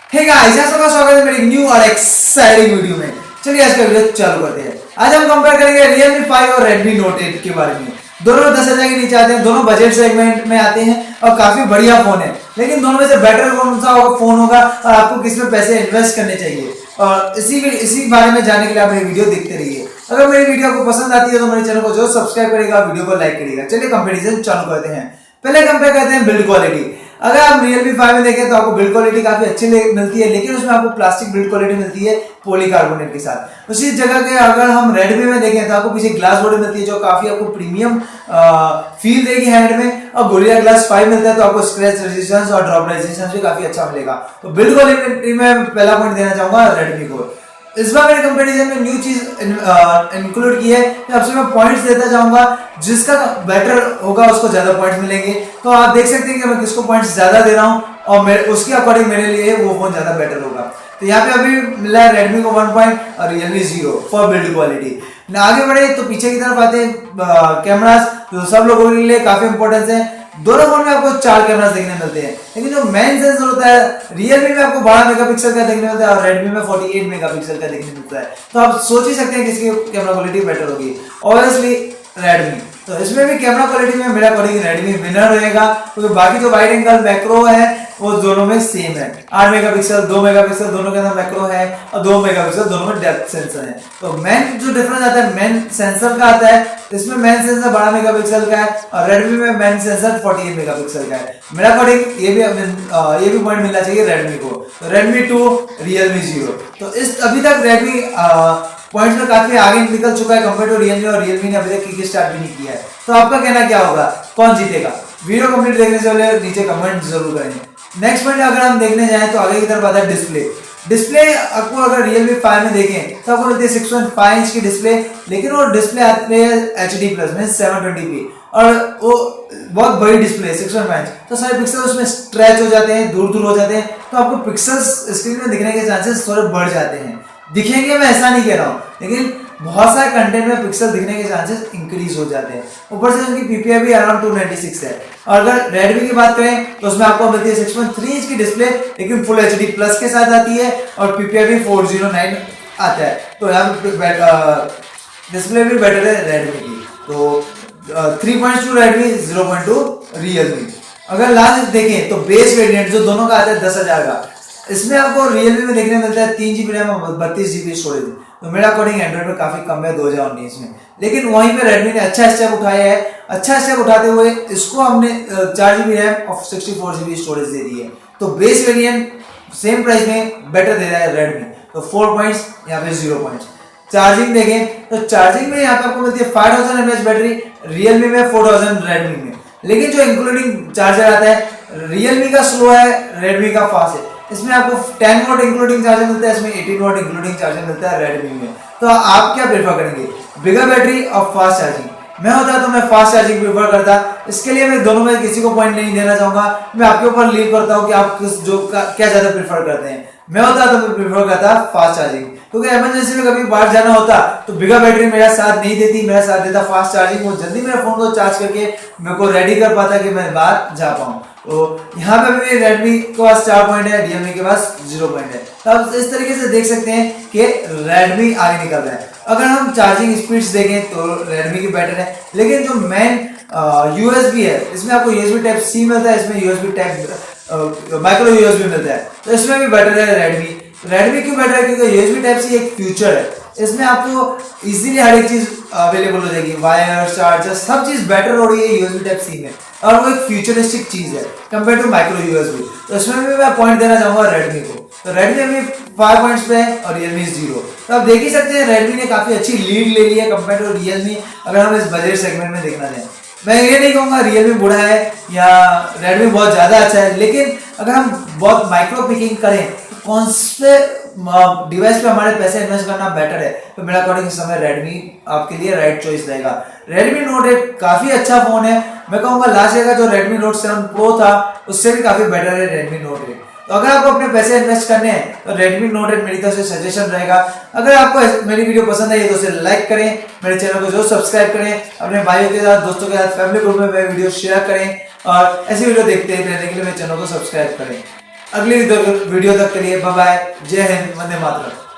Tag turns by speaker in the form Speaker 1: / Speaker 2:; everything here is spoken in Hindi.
Speaker 1: हे गाइस, आप सबका स्वागत है मेरी न्यू और एक्साइटिंग वीडियो में। चलिए आज का वीडियो चालू करते हैं। आज हम कंपेयर करेंगे Realme 5 और Redmi Note 8 के बारे में। दोनों 10,000 के नीचे आते हैं, दोनों बजट सेगमेंट में आते हैं और काफी बढ़िया फोन है। लेकिन दोनों में से बेटर कौन सा फोन होगा और आपको किस में पैसे इन्वेस्ट करने चाहिए, और इसी बारे में जानने के लिए आप मेरी वीडियो देखते रहिए। अगर मेरी वीडियो आपको पसंद आती है तो मेरे चैनल को जरूर सब्सक्राइब करेगा, वीडियो को लाइक करिएगा। चलिए कंपैरिजन चालू करते हैं। पहले कंपेयर करते हैं बिल्ड क्वालिटी। अगर आप Realme 5 में देखें तो आपको बिल्ड क्वालिटी काफी अच्छी मिलती है, लेकिन उसमें आपको प्लास्टिक बिल्ड क्वालिटी मिलती है पॉलीकार्बोनेट के साथ। उसी जगह के अगर हम Redmi में देखें तो आपको पीछे ग्लास बॉडी मिलती है जो काफी आपको प्रीमियम फील देगी हैंड में, और गोरिल्ला ग्लास 5 मिलता है तो आपको स्क्रैच रेजिस्टेंस और ड्रॉप रेजिस्टेंस भी काफी अच्छा मिलेगा। तो बिल्ड क्वालिटी में पहला पॉइंट देना चाहूंगा Redmi को। इस बार मैंने कंपैरिजन में न्यू चीज इंक्लूड की है कि आपसे मैं पॉइंट्स देता जाऊंगा, जिसका बेटर होगा उसको ज्यादा पॉइंट्स मिलेंगे। तो आप देख सकते हैं कि मैं किसको पॉइंट्स ज्यादा दे रहा हूं और उसके अकॉर्डिंग मेरे लिए वो फोन ज्यादा बेटर होगा। तो यहाँ पे अभी मिला है Redmi को 1 पॉइंट और Realme 0 फॉर बिल्ड क्वालिटी। आगे बढ़े तो पीछे की तरफ आते हैं कैमरास, जो सब लोगों के लिए काफी इंपॉर्टेंस है। दोनों फोन में आपको 4 कैमरास देखने मिलते हैं, लेकिन जो मेन सेंसर होता है Realme में आपको 12 मेगापिक्सल का देखने मिलता है और Redmi में 48 मेगापिक्सल का देखने मिलता है। तो आप सोच ही सकते हैं किसकी कैमरा क्वालिटी बेटर होगी। Obviously Redmi। तो इसमें भी कैमरा क्वालिटी में मेरा अकॉर्डिंग Redmi विनर रहेगा, क्योंकि बाकी जो वाइड एंगल मैक्रो है वो दोनों में सेम है। 8 मेगापिक्सल 2 मेगापिक्सल दोनों के अंदर मैक्रो है और 2 मेगापिक्सल दोनों में डेप्थ सेंसर है। तो मेन जो डिफरेंस आता है मेन सेंसर का आता है। इसमें मेन सेंसर 12 मेगापिक्सल का है और Redmi में मेन सेंसर 48 मेगापिक्सल का है। मेरा अकॉर्डिंग ये भी पॉइंट मिलना चाहिए Redmi को। तो Redmi 2 Realme 0। तो इस अभी तक Redmi पॉइंट्स में काफी आगे निकल चुका है कंपेयर टू Realme, और Realme ने अभी तक किक स्टार्ट भी नहीं किया है। तो आपका कहना क्या होगा, कौन जीतेगा? वीडियो कंप्लीट देखने से पहले नीचे कमेंट जरूर करें। नेक्स्ट पॉइंट अगर हम देखने जाएं तो आगे की तरफ आता है डिस्प्ले। आपको अगर Realme 5 में देखें तो आपको मिलती है 6.5 इंच की डिस्प्ले, लेकिन वो डिस्प्ले आती है HD प्लस में 720p, और वो बहुत बड़ी डिस्प्ले है 6.5 इंच। तो सारे पिक्सल उसमें स्ट्रेच हो जाते हैं, दूर दूर हो जाते हैं, तो आपको पिक्सल्स स्क्रीन में दिखने के चांसेस थोड़े बढ़ जाते हैं। दिखेंगे, मैं ऐसा नहीं कह रहा हूँ, लेकिन बहुत सारे कंटेंट में पिक्सल दिखने के चांसेस इंक्रीज हो जाते हैं। ऊपर से उनकी पीपीआई भी अराउंड 296 है। और अगर Redmi की बात करें तो उसमें आपको मिलती है 6.3 इंच की डिस्प्ले, लेकिन फुल HD प्लस के साथ आती है और पीपीआई भी 409 आता है। तो यहाँ डिस्प्ले भी बेटर है Redmi की। तो 3.2 Redmi, 0.2 Realme। अगर लास्ट देखें तो बेस वेरिएंट जो दोनों का आता है 10,000 का, इसमें आपको Realme में देखने मिलता है 3GB रैम और 32GB स्टोरेज। तो मेरा अकॉर्डिंग एंड्रॉइड में काफी कम है 2019 में, लेकिन वहीं पे Redmi ने अच्छा स्टेप उठाया है। अच्छा स्टेप उठाते हुए इसको हमने 4GB रैम और 64GB स्टोरेज दे दी है। तो बेस वेरिएंट सेम प्राइस में बेटर दे रहा है Redmi। तो 4 पॉइंट्स, यहाँ पे 0 पॉइंट्स। चार्जिंग देखें तो चार्जिंग में यहाँ पे आपको मिलती है 5000 mAh बैटरी Realme में, 4000 Redmi में। लेकिन जो इंक्लूडिंग चार्जर आता है Realme का स्लो है, Redmi का फास्ट है। इसमें आपको 10 वॉट इंक्लूडिंग चार्जर मिलता है, इसमें 18 वॉट इंक्लूडिंग चार्जर मिलता है Redmi में। तो आप क्या प्रेफर करेंगे, बिगर बैटरी और फास्ट चार्जिंग? मैं होता तो मैं फास्ट चार्जिंग प्रेफर करता। इसके लिए मैं दोनों में किसी को पॉइंट नहीं देना चाहूंगा, मैं आपके ऊपर लीव करता हूं कि आप क्या ज्यादा प्रेफर करते हैं। मैं होता तो मैं प्रेफर करता फास्ट चार्जिंग, क्योंकि इमरजेंसी में कभी बाहर जाना होता तो बिगर बैटरी मेरा साथ नहीं देती, मेरा साथ देता फास्ट चार्जिंग। वो जल्दी मेरे फोन को चार्ज करके मेरे को रेडी कर पाता कि मैं बाहर जा पाऊं। तो यहाँ पे भी Redmi के पास 4 पॉइंट है, Realme के पास 0 पॉइंट है। तो आप इस तरीके से देख सकते हैं कि Redmi आगे निकल रहा है। अगर हम चार्जिंग स्पीड्स देखें तो Redmi की बेटर है, लेकिन जो मेन USB है इसमें आपको USB टाइप C मिलता है, इसमें USB टाइप माइक्रो USB मिलता है। तो इसमें भी बेटर है Redmi क्यों बेटर है, क्योंकि USB टाइप C एक फ्यूचर है। इसमें आपको इजीली हर एक चीज अवेलेबल हो जाएगी, वायर, चार्जर, सब चीज बेटर हो रही है USB टाइप C में, और वो एक फ्यूचरिस्टिक चीज है कंपेयर टू माइक्रो USB। तो इसमें भी मैं पॉइंट देना चाहूंगा Redmi को। तो Redmi अभी 5 पॉइंट्स पे है और Realme 0। तो आप देख ही सकते हैं Redmi ने काफी अच्छी लीड ले ली है कंपेयर टू Realme, अगर हम इस बजट सेगमेंट में देखना चाहें। मैं ये नहीं कहूंगा Realme बुरा है या Redmi बहुत ज्यादा अच्छा है, लेकिन अगर हम बहुत माइक्रो पिकिंग करें तो कौन से डिवाइस पे हमारे पैसे इन्वेस्ट करना बेटर है, तो मेरा अकॉर्डिंग इस समय Redmi आपके लिए राइट चॉइस रहेगा। Redmi Note 8 काफी अच्छा फोन है, मैं कहूंगा लास्ट ईयर का जो Redmi Note 7 Pro था उससे भी काफी बेटर है Redmi Note 8। तो अगर आपको अपने पैसे इन्वेस्ट करने हैं तो Redmi Note 8 मेरी तरफ से सजेशन रहेगा। अगर आपको मेरी वीडियो पसंद आई तो उसे लाइक करें, मेरे चैनल को जरूर सब्सक्राइब करें, अपने भाइयों के साथ, दोस्तों के साथ, फैमिली ग्रुप में मेरे वीडियो शेयर करें, और ऐसी वीडियो देखते रहने के लिए मेरे चैनल को सब्सक्राइब करें। अगली वीडियो तक के लिए बाय बाय, जय हिंद, वंदे मातरम।